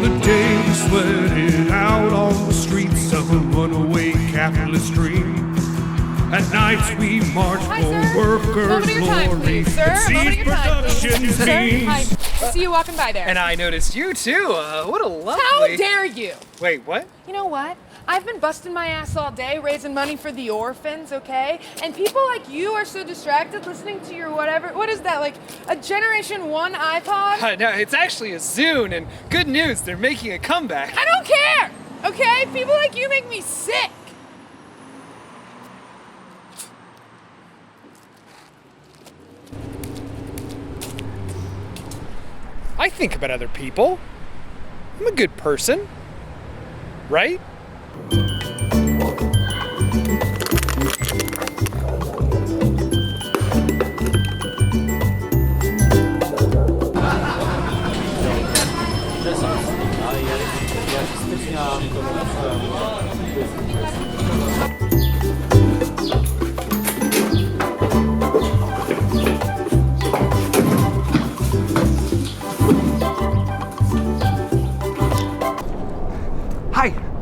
the day we sweated out on the streets of a runaway capitalist dream. At nights we marched for workers' glory. Seized production's means. Hi. I see you walking by there. And I noticed you too. What a lovely... How dare you? Wait, what? You know what? I've been busting my ass all day raising money for the orphans, okay? And people like you are so distracted listening to your whatever. What is that, like a Generation 1 iPod? No, it's actually a Zune, and good news, they're making a comeback. I don't care, okay? People like you make me sick. I think about other people. I'm a good person, right?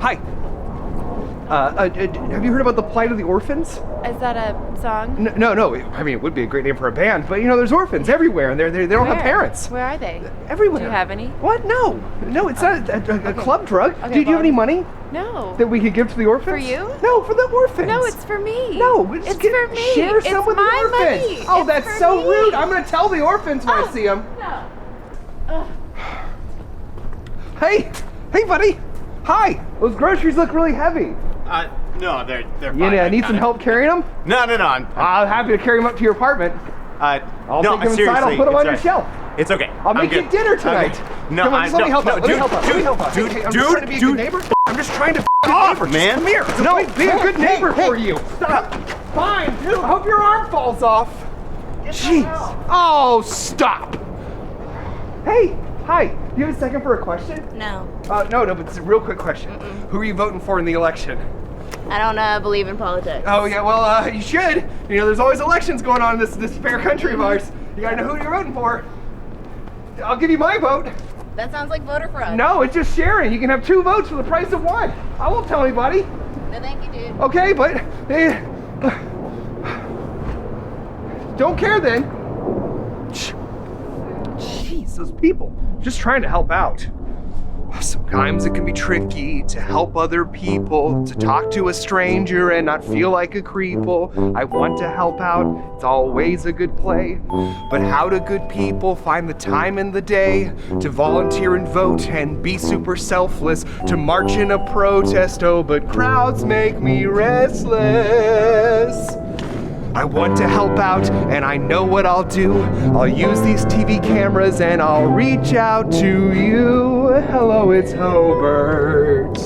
Hi. Have you heard about the plight of the orphans? Is that a song? No. I mean, it would be a great name for a band, but there's orphans everywhere, and they don't have parents. Where are they? Everywhere. Do you have any? What? No, it's not a club drug. Okay, Do you have any money No. that we could give to the orphans? For you? No, for the orphans. No, it's for me. No, it's for me. Share some It's with my the orphans. money. Oh, It's that's for so me. rude. I'm gonna tell the orphans when I see them. No. Hey, buddy. Hi. Those groceries look really heavy. No, they're fine. You need some help carrying them? No. I'm happy to carry them up to your apartment. I'll take them inside. I'll put them on your shelf. It's okay. I'll make you dinner tonight. No, Come on, just let me help out. Let me help out. Dude, Hey, I'm just trying to be a good neighbor. I'm just trying to be a good neighbor. Man. Come here. No, be a good neighbor for you. Stop. Fine, dude. Hope your arm falls off. Jeez. Oh, stop. Hey. Hi. Do you have a second for a question? No. No, but it's a real quick question. Who are you voting for in the election? I don't believe in politics. Oh yeah, well you should. There's always elections going on in this fair country of ours. You gotta know who you're voting for. I'll give you my vote. That sounds like voter fraud. No, it's just sharing. You can have 2 votes for the price of 1. I won't tell anybody. No, thank you, dude. Okay, but don't care then. Jeez, those people just trying to help out. Sometimes it can be tricky to help other people, to talk to a stranger and not feel like a creeple. I want to help out, it's always a good play. But how do good people find the time in the day to volunteer and vote and be super selfless, to march in a protest? Oh, but crowds make me restless. I want to help out, and I know what I'll do. I'll use these TV cameras and I'll reach out to you. Hello, it's Hobert.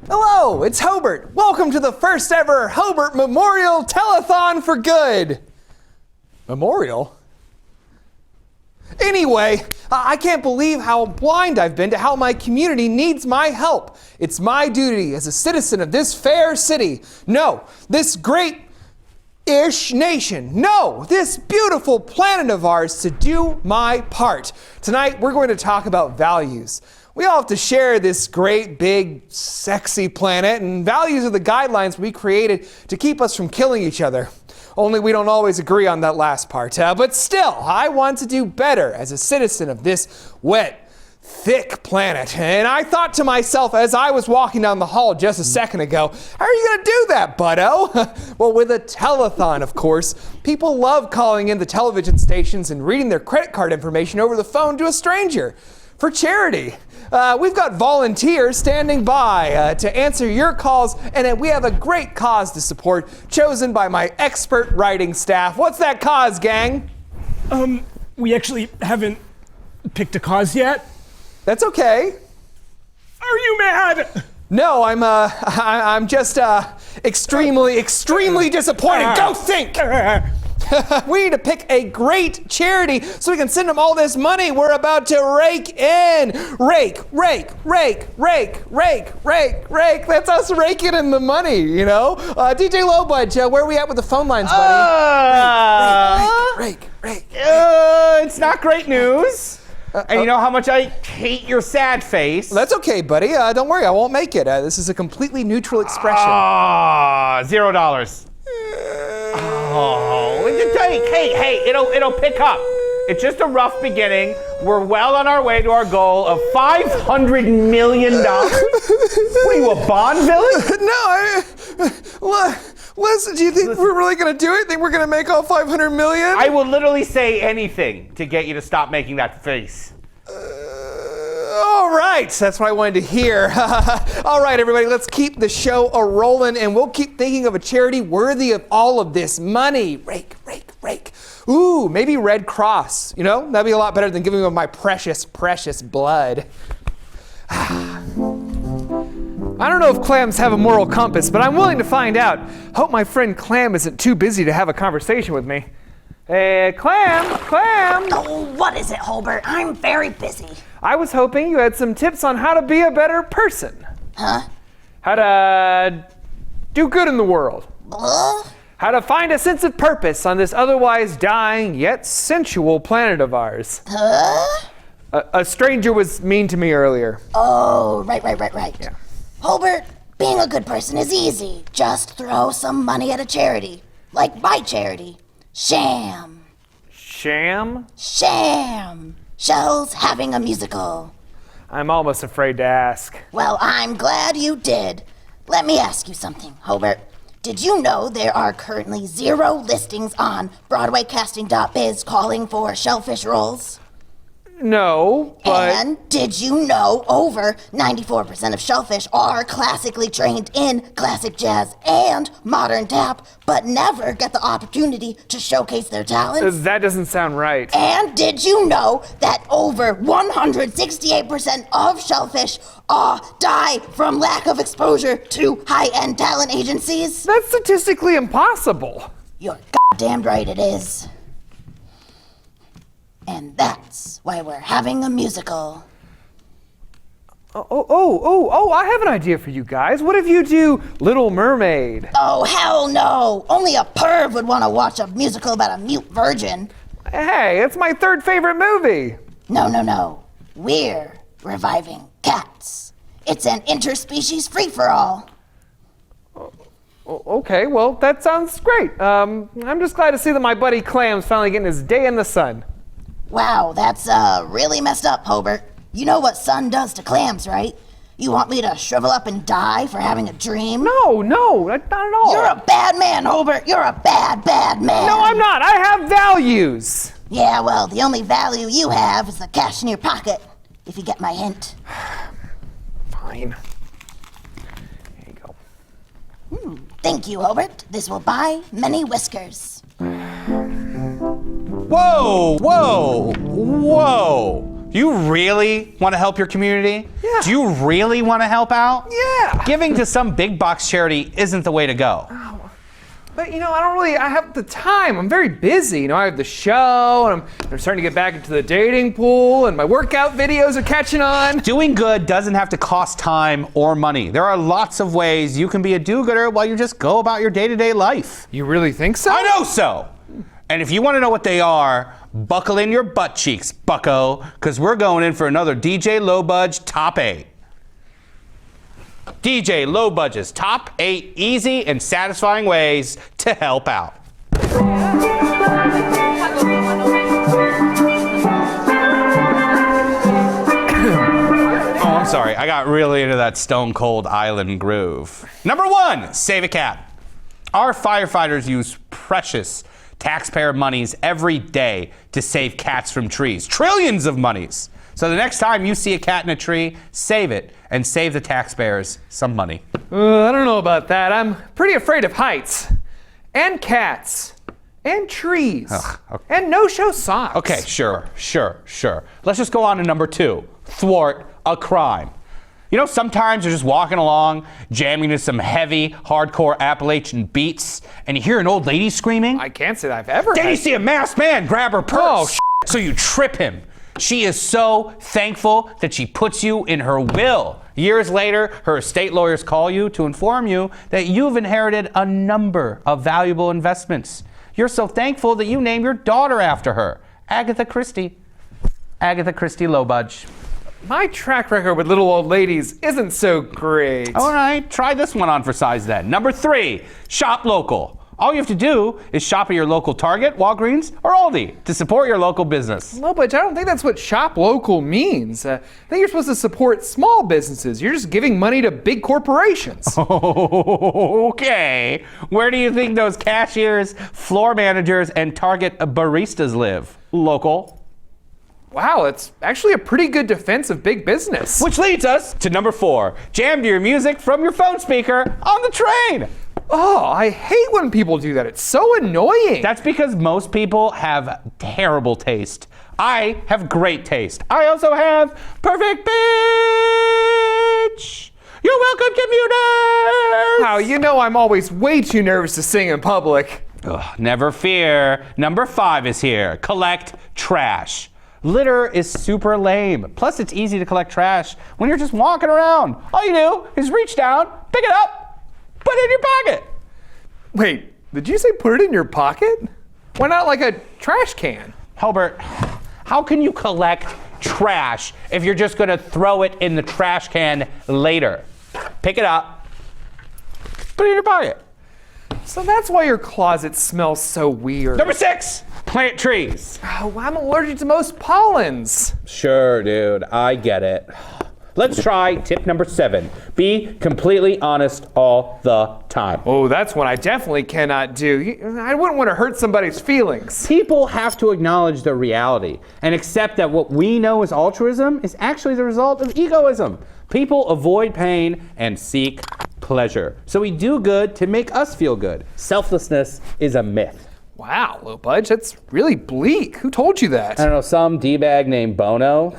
Hello, it's Hobert. Welcome to the first ever Hobert Memorial Telethon for Good. Memorial? Anyway, I can't believe how blind I've been to how my community needs my help. It's my duty as a citizen of this fair city. No, this great-ish nation. No, this beautiful planet of ours to do my part. Tonight, we're going to talk about values. We all have to share this great, big, sexy planet, and values are the guidelines we created to keep us from killing each other. Only we don't always agree on that last part. But still, I want to do better as a citizen of this wet, thick planet. And I thought to myself as I was walking down the hall just a second ago, how are you going to do that, buddo? Well, with a telethon, of course. People love calling in the television stations and reading their credit card information over the phone to a stranger for charity. We've got volunteers standing by to answer your calls, and we have a great cause to support, chosen by my expert writing staff. What's that cause, gang? We actually haven't picked a cause yet. That's okay. Are you mad? No, I'm just extremely disappointed. Go think! We need to pick a great charity so we can send them all this money we're about to rake in. Rake. That's us raking in the money, you know? DJ Lowbudge, where are we at with the phone lines, buddy? Rake. It's not great news. And you know how much I hate your sad face. That's okay, buddy. Don't worry, I won't make it. This is a completely neutral expression. $0. Hey, it'll pick up. It's just a rough beginning. We're well on our way to our goal of $500 million. What are you, a Bond villain? No, listen, do you think we're really going to do it? Think we're going to make all $500 million? I will literally say anything to get you to stop making that face. All right, that's what I wanted to hear. All right, everybody, let's keep the show a-rolling, and we'll keep thinking of a charity worthy of all of this money. Rake. Ooh, maybe Red Cross. You know, that'd be a lot better than giving them my precious blood. I don't know if clams have a moral compass, but I'm willing to find out. Hope my friend Clam isn't too busy to have a conversation with me. Hey, Clam! Oh, what is it, Hobert? I'm very busy. I was hoping you had some tips on how to be a better person. Huh? How to do good in the world. How to find a sense of purpose on this otherwise dying yet sensual planet of ours. Huh? A stranger was mean to me earlier. Oh, right. Yeah. Hobert, being a good person is easy. Just throw some money at a charity. Like my charity. Sham. Sham? Sham. Shell's having a musical. I'm almost afraid to ask. Well, I'm glad you did. Let me ask you something, Hobert. Did you know there are currently 0 listings on BroadwayCasting.biz calling for shellfish roles? No, but... And did you know over 94% of shellfish are classically trained in classic jazz and modern tap, but never get the opportunity to showcase their talents? That doesn't sound right. And did you know that over 168% of shellfish die from lack of exposure to high-end talent agencies? That's statistically impossible. You're goddamn right it is. And that's why we're having a musical. Oh, I have an idea for you guys. What if you do Little Mermaid? Oh, hell no! Only a perv would want to watch a musical about a mute virgin. Hey, it's my 3rd favorite movie. No. We're reviving cats. It's an interspecies free-for-all. Okay, well, that sounds great. I'm just glad to see that my buddy Clam's finally getting his day in the sun. Wow, that's really messed up, Hobert. You know what sun does to clams, right? You want me to shrivel up and die for having a dream? No, not at all. You're a bad man, Hobert. You're a bad man. No, I'm not. I have values. Yeah, well, the only value you have is the cash in your pocket, if you get my hint. Fine. Here you go. Thank you, Hobert. This will buy many whiskers. Whoa. You really want to help your community? Yeah. Do you really want to help out? Yeah. Giving to some big box charity isn't the way to go. But I have the time. I'm very busy. I have the show, and I'm starting to get back into the dating pool, and my workout videos are catching on. Doing good doesn't have to cost time or money. There are lots of ways you can be a do-gooder while you just go about your day-to-day life. You really think so? I know so. And if you want to know what they are, buckle in your butt cheeks, bucko, because we're going in for another DJ Lowbudge Top 8. DJ Lowbudge's Top 8 easy and satisfying ways to help out. I'm sorry, I got really into that Stone Cold Island groove. Number 1, save a cat. Our firefighters use precious taxpayer monies every day to save cats from trees. Trillions of monies. So the next time you see a cat in a tree, save it and save the taxpayers some money. I don't know about that. I'm pretty afraid of heights and cats and trees and no-show socks. Okay, sure. Let's just go on to number 2, thwart a crime. You know, sometimes you're just walking along, jamming to some heavy, hardcore Appalachian beats, and you hear an old lady screaming. I can't say that I've ever Then you had... see a masked man grab her purse. So you trip him. She is so thankful that she puts you in her will. Years later, her estate lawyers call you to inform you that you've inherited a number of valuable investments. You're so thankful that you name your daughter after her, Agatha Christie. Agatha Christie Lowbudge. My track record with little old ladies isn't so great. All right, try this one on for size then. Number 3, shop local. All you have to do is shop at your local Target, Walgreens, or Aldi to support your local business. No, but I don't think that's what shop local means. I think you're supposed to support small businesses. You're just giving money to big corporations. Okay. Where do you think those cashiers, floor managers, and Target baristas live? Local. Wow, that's actually a pretty good defense of big business. Which leads us to number 4. Jam to your music from your phone speaker on the train. Oh, I hate when people do that. It's so annoying. That's because most people have terrible taste. I have great taste. I also have perfect pitch. You're welcome, commuters. Wow, you know I'm always way too nervous to sing in public. Ugh, never fear. Number 5 is here. Collect trash. Litter is super lame. Plus, it's easy to collect trash when you're just walking around. All you do is reach down, pick it up, put it in your pocket. Wait, did you say put it in your pocket? Why not like a trash can? Hobert, how can you collect trash if you're just going to throw it in the trash can later? Pick it up, put it in your pocket. So that's why your closet smells so weird. Number 6, plant trees. Oh, I'm allergic to most pollens. Sure, dude, I get it. Let's try tip number 7. Be completely honest all the time. Oh, that's one I definitely cannot do. I wouldn't want to hurt somebody's feelings. People have to acknowledge their reality and accept that what we know as altruism is actually the result of egoism. People avoid pain and seek pleasure. So we do good to make us feel good. Selflessness is a myth. Wow, Lil Budge, that's really bleak. Who told you that? I don't know, some D-bag named Bono.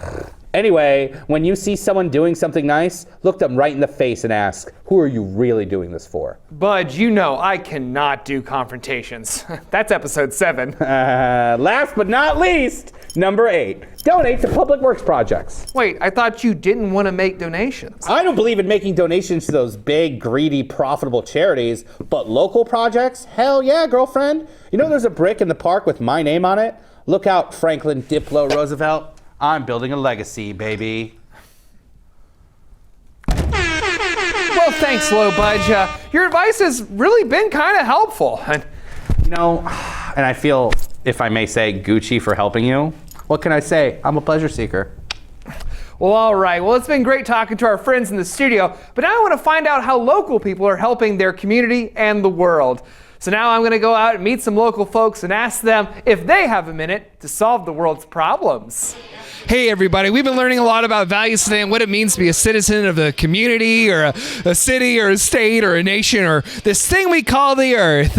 Anyway, when you see someone doing something nice, look them right in the face and ask, who are you really doing this for? Budge, you know I cannot do confrontations. That's episode 7. Last but not least, number 8, donate to public works projects. Wait, I thought you didn't want to make donations. I don't believe in making donations to those big, greedy, profitable charities, but local projects? Hell yeah, girlfriend. You know there's a brick in the park with my name on it? Look out, Franklin Diplo Roosevelt. I'm building a legacy, baby. Well, thanks, Low Budge. Your advice has really been kind of helpful. You know, and I feel, if I may say, Gucci for helping you. What can I say? I'm a pleasure seeker. Well, all right. Well, it's been great talking to our friends in the studio, but now I want to find out how local people are helping their community and the world. So now I'm going to go out and meet some local folks and ask them if they have a minute to solve the world's problems. Hey everybody, we've been learning a lot about values today and what it means to be a citizen of a community or a city or a state or a nation or this thing we call the earth.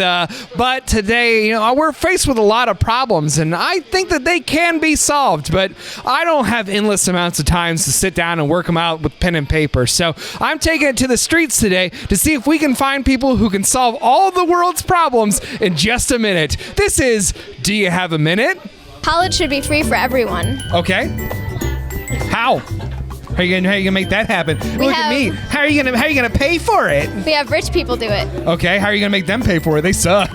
But today, we're faced with a lot of problems and I think that they can be solved, but I don't have endless amounts of time to sit down and work them out with pen and paper. So I'm taking it to the streets today to see if we can find people who can solve all the world's problems in just a minute. This is Do You Have a Minute? College should be free for everyone. Okay. How? How are you gonna make that happen? Look at me. How are you gonna pay for it? We have rich people do it. Okay. How are you gonna make them pay for it? They suck.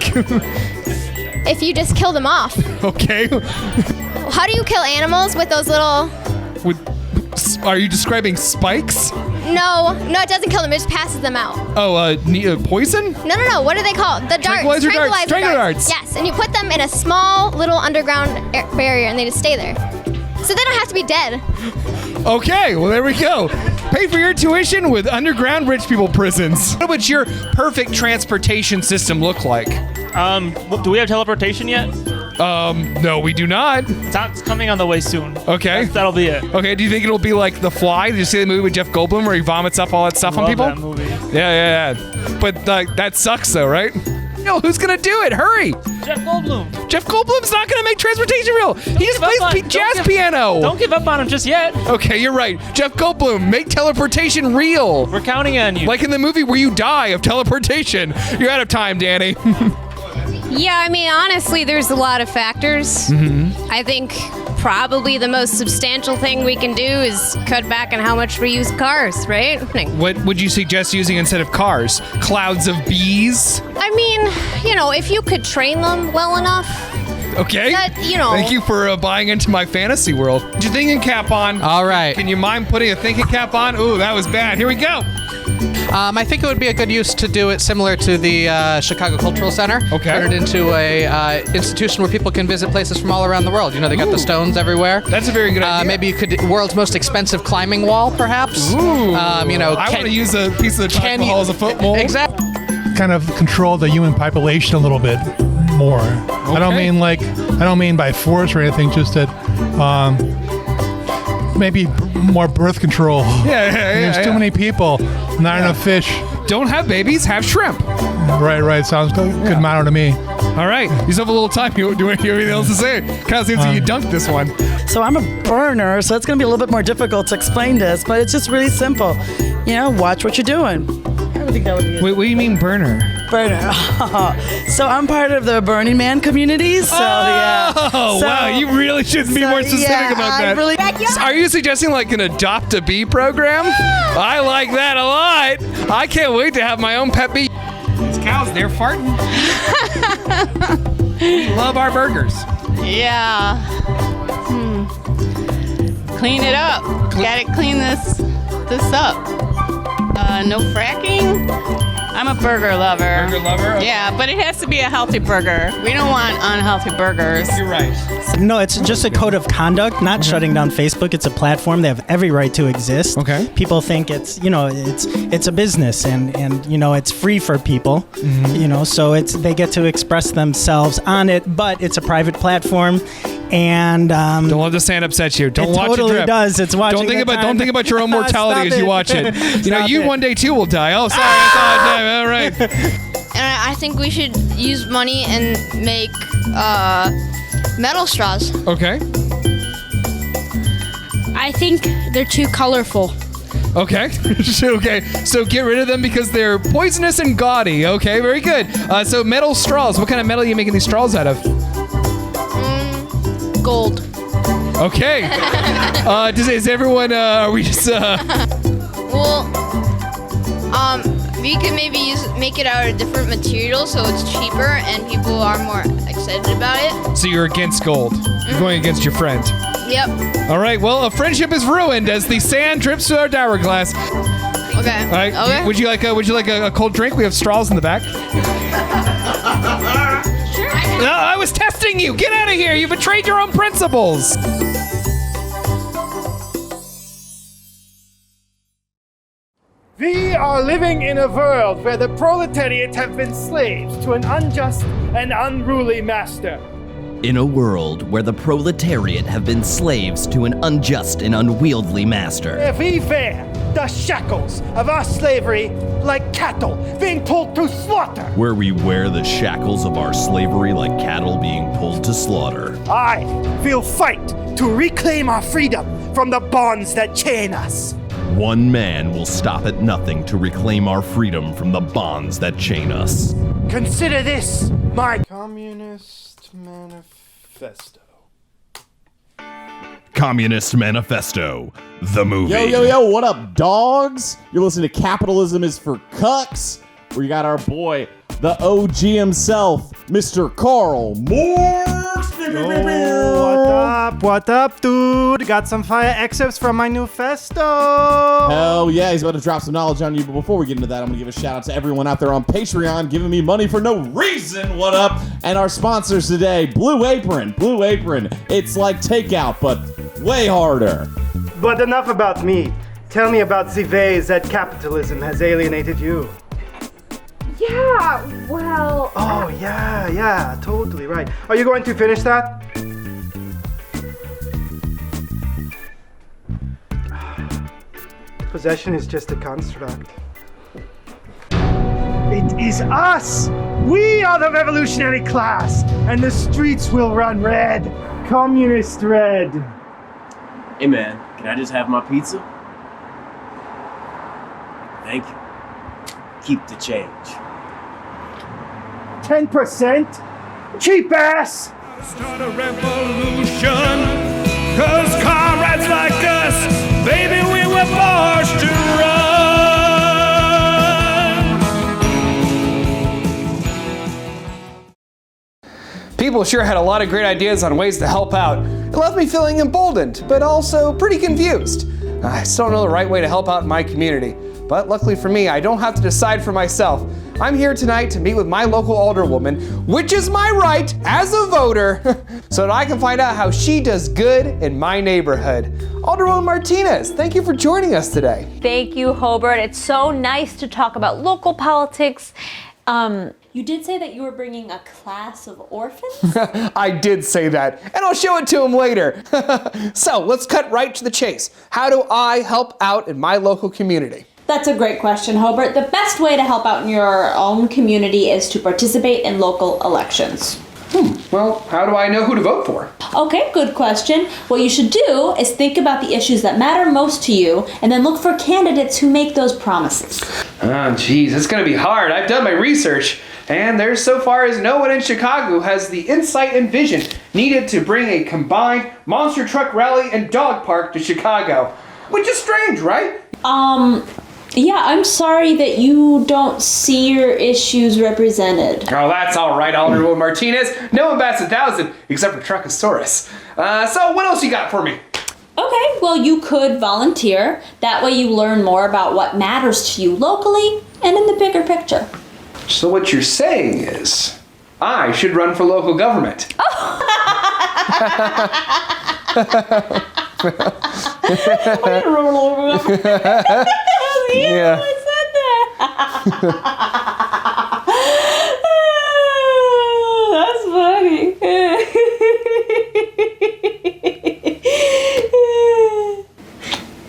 If you just kill them off. Okay. How do you kill animals with those little? Are you describing spikes? No, it doesn't kill them. It just passes them out. Oh, poison? No. What are they called? The darts. Tranquilizer darts. Tranquilizer darts. Yes, and you put them in a small little underground barrier, and they just stay there. So they don't have to be dead. Okay, well there we go. Pay for your tuition with underground rich people prisons. What would your perfect transportation system look like? Do we have teleportation yet? No, we do not. It's coming on the way soon. Okay. That'll be it. Okay, do you think it'll be like The Fly? Did you see the movie with Jeff Goldblum where he vomits up all that stuff on people? Love that movie. Yeah. But that sucks though, right? real. Who's gonna do it? Hurry! Jeff Goldblum. Jeff Goldblum's not gonna make transportation real. He just plays jazz piano. Don't give up on him just yet. Okay, you're right. Jeff Goldblum, make teleportation real. We're counting on you. Like in the movie where you die of teleportation. You're out of time, Danny. Yeah, I mean, honestly, there's a lot of factors. I think probably the most substantial thing we can do is cut back on how much we use cars, right? What would you suggest using instead of cars? Clouds of bees? I mean, if you could train them well enough. Okay. That, Thank you for buying into my fantasy world. Put your thinking cap on. All right. Can you mind putting a thinking cap on? Ooh, that was bad. Here we go. I think it would be a good use to do it similar to the Chicago Cultural Center. Okay. Turn it into a institution where people can visit places from all around the world. They got the stones everywhere. That's a very good idea. Maybe you could world's most expensive climbing wall, perhaps. Ooh. I want to use a piece of the Taj Mahal as a foot mold. Exactly. Kind of control the human population a little bit more. I don't mean by force or anything. Just that maybe more birth control. Yeah. There's too many people, not enough fish. Don't have babies, have shrimp. Right. Sounds good. Good motto to me. All right. You still have a little time. Do you have anything else to say? Kind of seems like you dunked this one. So I'm a burner, so it's going to be a little bit more difficult to explain this, but it's just really simple. Watch what you're doing. I would think that would be Wait, what do you mean burner? Burner. So I'm part of the Burning Man community. So Wow, you really should be more specific about that. Are you suggesting like an adopt a bee program? I like that a lot. I can't wait to have my own pet bee. These cows, they're farting. We love our burgers. Yeah. Clean it up. Gotta clean this up. No fracking. I'm a burger lover. Burger lover? Okay. Yeah, but it has to be a healthy burger. We don't want unhealthy burgers. You're right. No, it's just a code of conduct, not shutting down Facebook. It's a platform. They have every right to exist. Okay. People think it's a business and it's free for people. So they get to express themselves on it, but it's a private platform. And don't let the sand upset you. Don't watch it totally drip. Does. It's watching. Don't think about your own mortality as you watch it. You one day too will die. Oh, sorry. All right. And I think we should use money and make metal straws. Okay. I think they're too colorful. Okay. Okay. So get rid of them because they're poisonous and gaudy. Okay. Very good. So metal straws. What kind of metal are you making these straws out of? Gold. Okay. Is everyone? Are we just? Well, we could maybe make it out of different materials so it's cheaper and people are more excited about it. So you're against gold. You're going against your friend. Yep. All right. Well, a friendship is ruined as the sand drips to our dower glass. Okay. All right. Okay. Would you like a cold drink? We have straws in the back. No, I was testing you. Get out of here. You betrayed your own principles. We are living in a world where the proletariat have been slaves to an unjust and unruly master. In a world where the proletariat have been slaves to an unjust and unwieldy master. If we wear the shackles of our slavery like cattle being pulled to slaughter. Where we wear the shackles of our slavery like cattle being pulled to slaughter. I will fight to reclaim our freedom from the bonds that chain us. One man will stop at nothing to reclaim our freedom from the bonds that chain us. Consider this my Communist Manifesto. Communist Manifesto, the movie. Yo, what up, dogs? You're listening to Capitalism is for Cucks, where you got our boy, the OG himself, Mr. Carl Morse. What up, dude? Got some fire excerpts from my new festo. Hell yeah, he's about to drop some knowledge on you. But before we get into that, I'm going to give a shout out to everyone out there on Patreon giving me money for no reason. What up? And our sponsors today, Blue Apron. Blue Apron. It's like takeout, but way harder. But enough about me. Tell me about the ways that capitalism has alienated you. Yeah, well... Oh, yeah, totally right. Are you going to finish that? Possession is just a construct. It is us We are the revolutionary class, and the streets will run red. Communist red. Hey man, can I just have my pizza? Thank you. Keep the change. 10%? Cheap ass! Start a revolution, 'cause comrades like us, baby, we were forced to run. People sure had a lot of great ideas on ways to help out. It left me feeling emboldened, but also pretty confused. I still don't know the right way to help out in my community. But luckily for me, I don't have to decide for myself. I'm here tonight to meet with my local alderwoman, which is my right as a voter, so that I can find out how she does good in my neighborhood. Alderwoman Martinez, thank you for joining us today. Thank you, Hobert. It's so nice to talk about local politics. You did say that you were bringing a class of orphans? I did say that, and I'll show it to him later. So let's cut right to the chase. How do I help out in my local community? That's a great question, Hobert. The best way to help out in your own community is to participate in local elections. Well, how do I know who to vote for? Okay, good question. What you should do is think about the issues that matter most to you and then look for candidates who make those promises. Oh, geez, it's gonna be hard. I've done my research, and there so far is no one in Chicago who has the insight and vision needed to bring a combined monster truck rally and dog park to Chicago. Which is strange, right? Yeah, I'm sorry that you don't see your issues represented. Oh, that's all right, Alderwoman Martinez. No one bats 1,000 except for Truckosaurus. So what else you got for me? Okay, well, you could volunteer. That way you learn more about what matters to you locally and in the bigger picture. So what you're saying is, I should run for local government. Yeah. That's funny.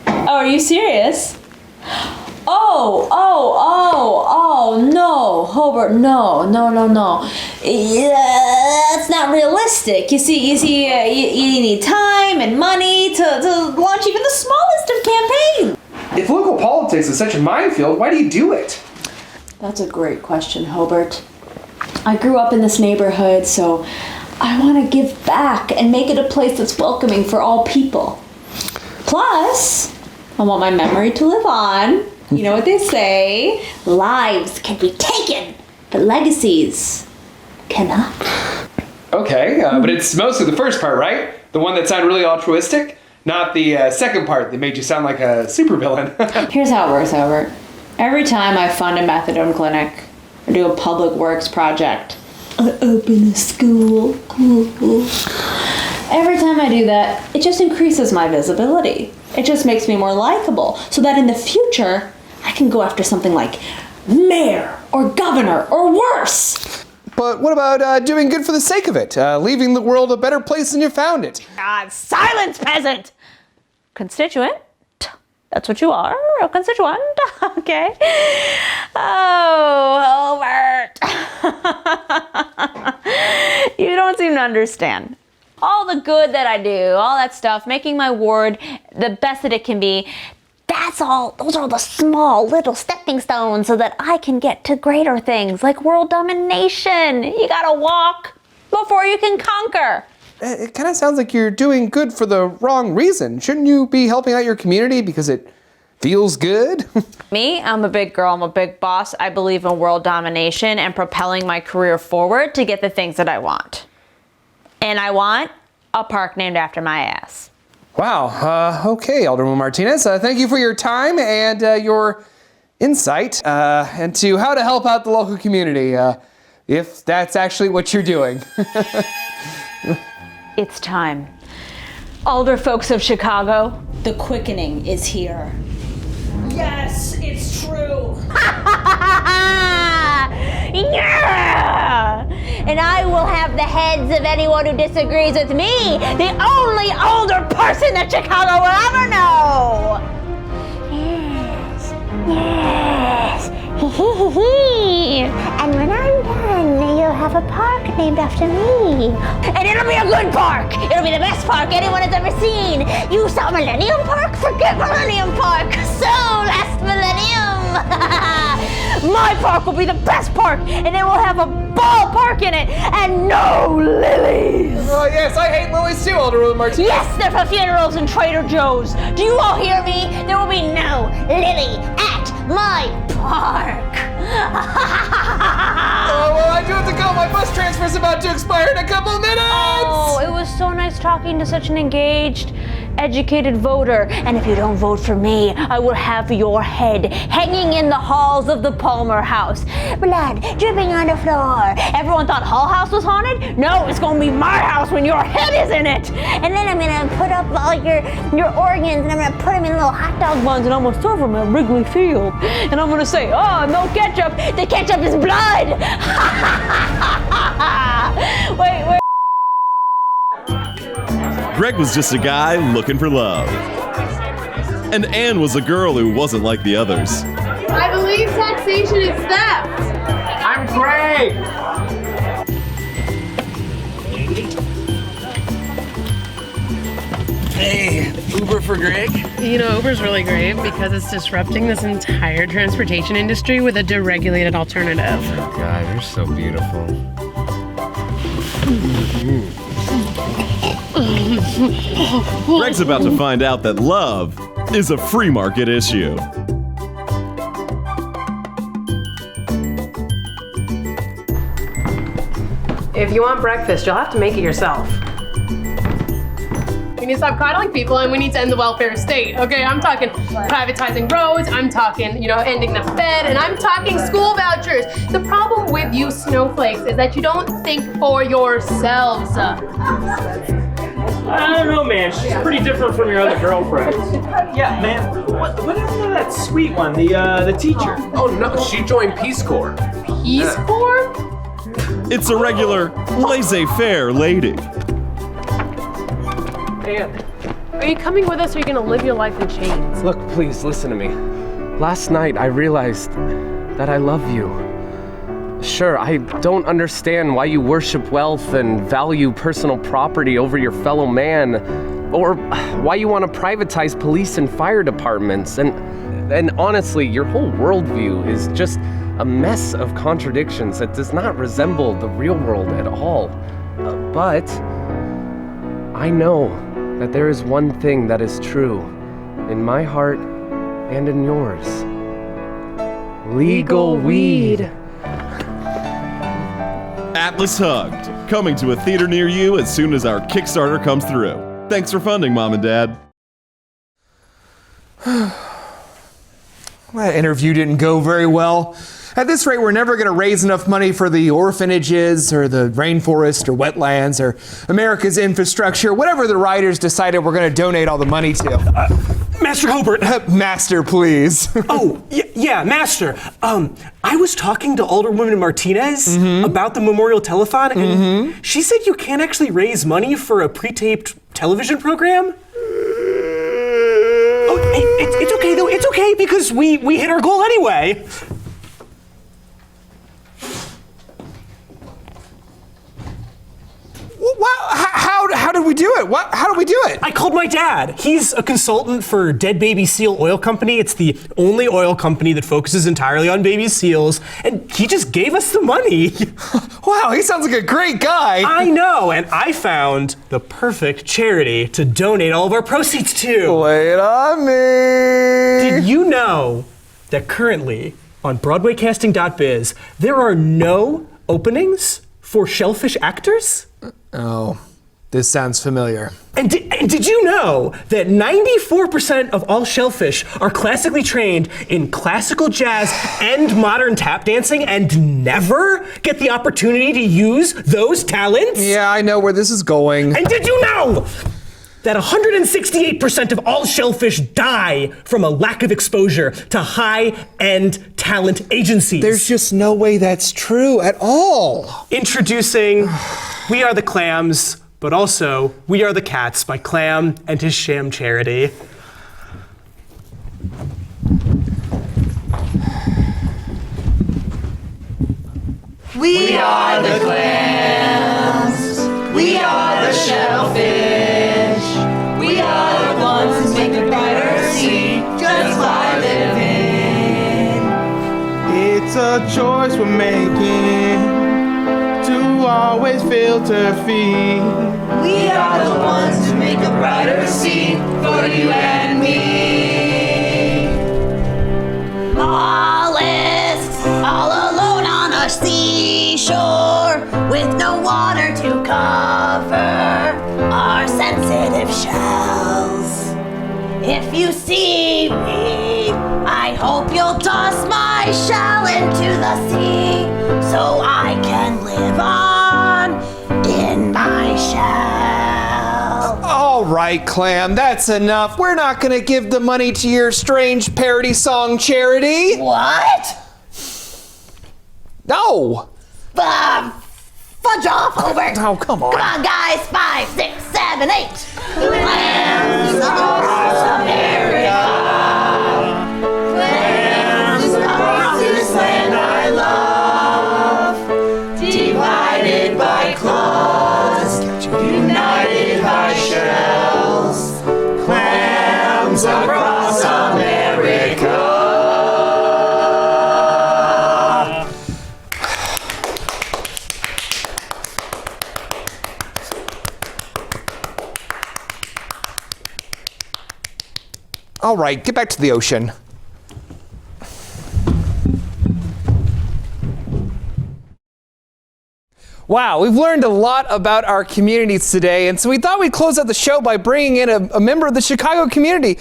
Oh, are you serious? Oh, no, Hobert, no. Yeah, that's not realistic. You see, you need time and money to launch even the smallest of campaigns. If local politics is such a minefield, why do you do it? That's a great question, Hobert. I grew up in this neighborhood, so I want to give back and make it a place that's welcoming for all people. Plus, I want my memory to live on. You know what they say, lives can be taken, but legacies cannot. Okay, but it's mostly the first part, right? The one that sounded really altruistic? Not the second part that made you sound like a supervillain. Here's how it works, Hobert. Every time I fund a methadone clinic or do a public works project, I open a school. Every time I do that, it just increases my visibility. It just makes me more likable, so that in the future, I can go after something like mayor or governor or worse. But what about doing good for the sake of it? Leaving the world a better place than you found it? Silence, peasant! Constituent? That's what you are, a constituent, okay? Oh, Hobert. You don't seem to understand. All the good that I do, all that stuff, making my ward the best that it can be, those are the small little stepping stones so that I can get to greater things like world domination. You gotta walk before you can conquer. It kind of sounds like you're doing good for the wrong reason. Shouldn't you be helping out your community because it feels good? Me, I'm a big girl, I'm a big boss. I believe in world domination and propelling my career forward to get the things that I want. And I want a park named after my ass. Wow, okay, Alderwoman Martinez. Thank you for your time and your insight into how to help out the local community, if that's actually what you're doing. It's time. Alder folks of Chicago, the quickening is here. Yes, it's true. Yeah! And I will have the heads of anyone who disagrees with me, the only older person that Chicago will ever know. Yes. And when I'm done, then you'll have a park named after me. And it'll be a good park. It'll be the best park anyone has ever seen. You saw Millennium Park? Forget Millennium Park. So, last millennium. My park will be the best park, and it will have a ballpark in it, and no lilies. Oh, yes, I hate lilies too, Alderwoman Martinez. Yes, they're for funerals and Trader Joe's. Do you all hear me? There will be no lily at my park. Oh, well, I do have to go. My bus transfer's about to expire in a couple minutes. Oh, it was so nice talking to such an engaged, educated voter. And if you don't vote for me, I will have your head hanging in the halls of the Palmer House. Blood dripping on the floor. Everyone thought Hull House was haunted? No, it's gonna be my house when your head is in it. And then I'm gonna put up all your organs, and I'm gonna put them in little hot dog buns, and I'm gonna serve them at Wrigley Field. And I'm gonna say, oh, no ketchup. The ketchup is blood. Wait. Greg was just a guy looking for love. And Anne was a girl who wasn't like the others. I believe taxation is theft. I'm Greg. Hey, Uber for Greg? You know, Uber's really great because it's disrupting this entire transportation industry with a deregulated alternative. Oh God, you're so beautiful. Greg's about to find out that love is a free market issue. If you want breakfast, you'll have to make it yourself. We need to stop coddling people, and we need to end the welfare state. Okay, I'm talking privatizing roads, I'm talking, ending the Fed, and I'm talking school vouchers. The problem with you snowflakes is that you don't think for yourselves. I don't know, man. She's pretty different from your other girlfriends. Yeah, man. What happened to that sweet one, the teacher? Oh no, she joined Peace Corps. Peace Corps? It's a regular laissez-faire lady. Anne, are you coming with us, or are you gonna live your life in chains? Look, please listen to me. Last night I realized that I love you. Sure, I don't understand why you worship wealth and value personal property over your fellow man, or why you want to privatize police and fire departments, and honestly, your whole worldview is just a mess of contradictions that does not resemble the real world at all. But I know that there is one thing that is true in my heart and in yours. Legal weed. Atlas Hugged, coming to a theater near you as soon as our Kickstarter comes through. Thanks for funding, Mom and Dad. That interview didn't go very well. At this rate, we're never going to raise enough money for the orphanages or the rainforest or wetlands or America's infrastructure, whatever the writers decided we're going to donate all the money to. Master Hobert. Master, please. Yeah, Master. I was talking to Alderwoman Martinez about the Memorial Telethon, and she said you can't actually raise money for a pre-taped television program. Oh, it's okay, though. It's okay, because we hit our goal anyway. How did we do it? How did we do it? I called my dad. He's a consultant for Dead Baby Seal Oil Company. It's the only oil company that focuses entirely on baby seals, and he just gave us the money. Wow, he sounds like a great guy. I know, and I found the perfect charity to donate all of our proceeds to. Lay it on me. Did you know that currently on BroadwayCasting.biz there are no openings for shellfish actors? Oh, this sounds familiar. And did you know that 94% of all shellfish are classically trained in classical jazz and modern tap dancing and never get the opportunity to use those talents? Yeah, I know where this is going. And did you know that 168% of all shellfish die from a lack of exposure to high-end talent agencies? There's just no way that's true at all. Introducing We Are the Clams, but also We Are the Cats by Clam and his sham charity. We are the clams. We are the shellfish. We are the ones who make a brighter sea just by living. It's a choice we're making to always filter feed. We are the ones who make a brighter sea for you and me. Mollusks, all alone on a seashore, with no water to cover our sensitive shells. If you see me, I hope you'll toss my shell into the sea, so I can live on in my shell. All right, Clam, that's enough. We're not going to give the money to your strange parody song charity. What? No. Fudge off, Hobert. Oh, come on. Come on, guys. 5, 6, 7, 8. Clams across America. Clams across this land I love. Divided by claws, united by shells. Clams across America. All right, get back to the ocean. Wow, we've learned a lot about our communities today, and so we thought we'd close out the show by bringing in a member of the Chicago community.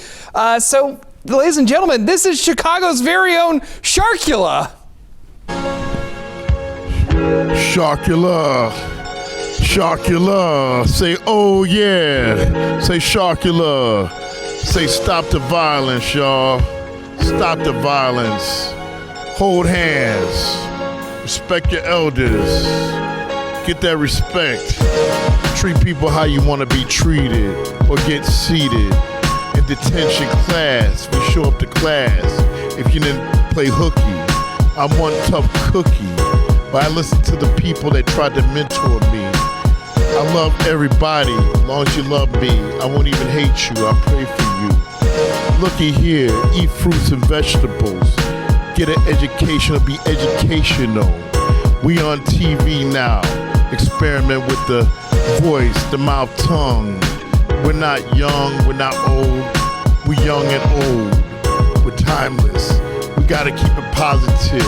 So, ladies and gentlemen, this is Chicago's very own Sharkula. Sharkula. Sharkula. Say, oh yeah. Say Sharkula. Say stop the violence, y'all. Stop the violence. Hold hands. Respect your elders. Get that respect. Treat people how you want to be treated or get seated. In detention class, we show up to class. If you didn't play hooky, I'm one tough cookie. But I listen to the people that tried to mentor me. I love everybody, as long as you love me. I won't even hate you, I pray for you. Looky here, eat fruits and vegetables. Get an education or be educational. We on TV now. Experiment with the voice, the mouth, tongue. We're not young, we're not old. We're young and old. We're timeless. We gotta keep it positive.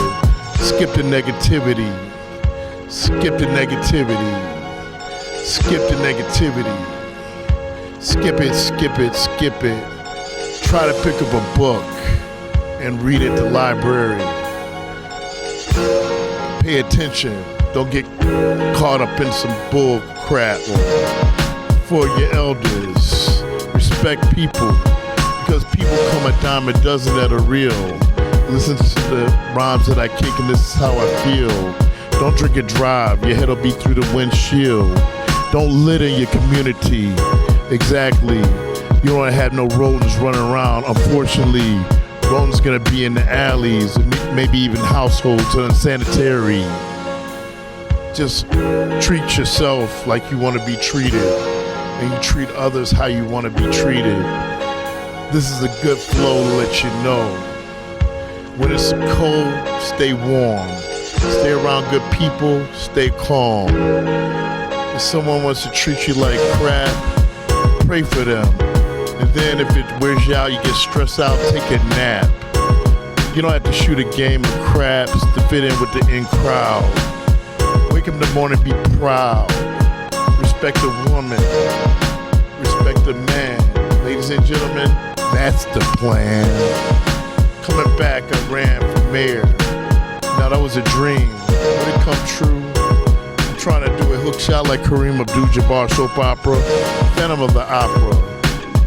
Skip the negativity. Skip the negativity. Skip the negativity. Skip it, skip it, skip it. Try to pick up a book and read at the library. Pay attention. Don't get caught up in some bull crap. For your elders, respect people, because people come a dime a dozen that are real. Listen to the rhymes that I kick, and this is how I feel. Don't drink and drive, your head'll be through the windshield. Don't litter your community. Exactly. You don't have no rodents running around. Unfortunately, rodents gonna be in the alleys, maybe even households unsanitary. Just treat yourself like you want to be treated, and you treat others how you want to be treated. This is a good flow to let you know. When it's cold, stay warm. Stay around good people, stay calm. If someone wants to treat you like crap, pray for them. And then if it wears you out, you get stressed out, take a nap. You don't have to shoot a game of craps to fit in with the in crowd. Wake up in the morning, be proud. Respect the woman. Respect the man. Ladies and gentlemen, that's the plan. Coming back, I ran for mayor. Now that was a dream. Would it come true? I'm trying to do a hook shot like Kareem Abdul-Jabbar soap opera. Phantom of the Opera.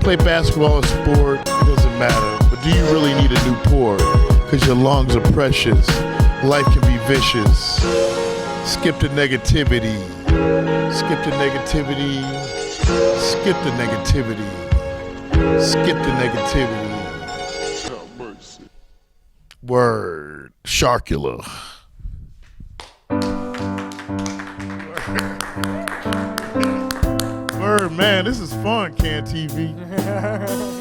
Play basketball or sport, it doesn't matter. But do you really need a Newport? Because your lungs are precious. Life can be vicious. Skip the negativity. Skip the negativity. Skip the negativity. Skip the negativity. Oh, mercy. Word. Sharkula. Word, man, this is fun, Can TV.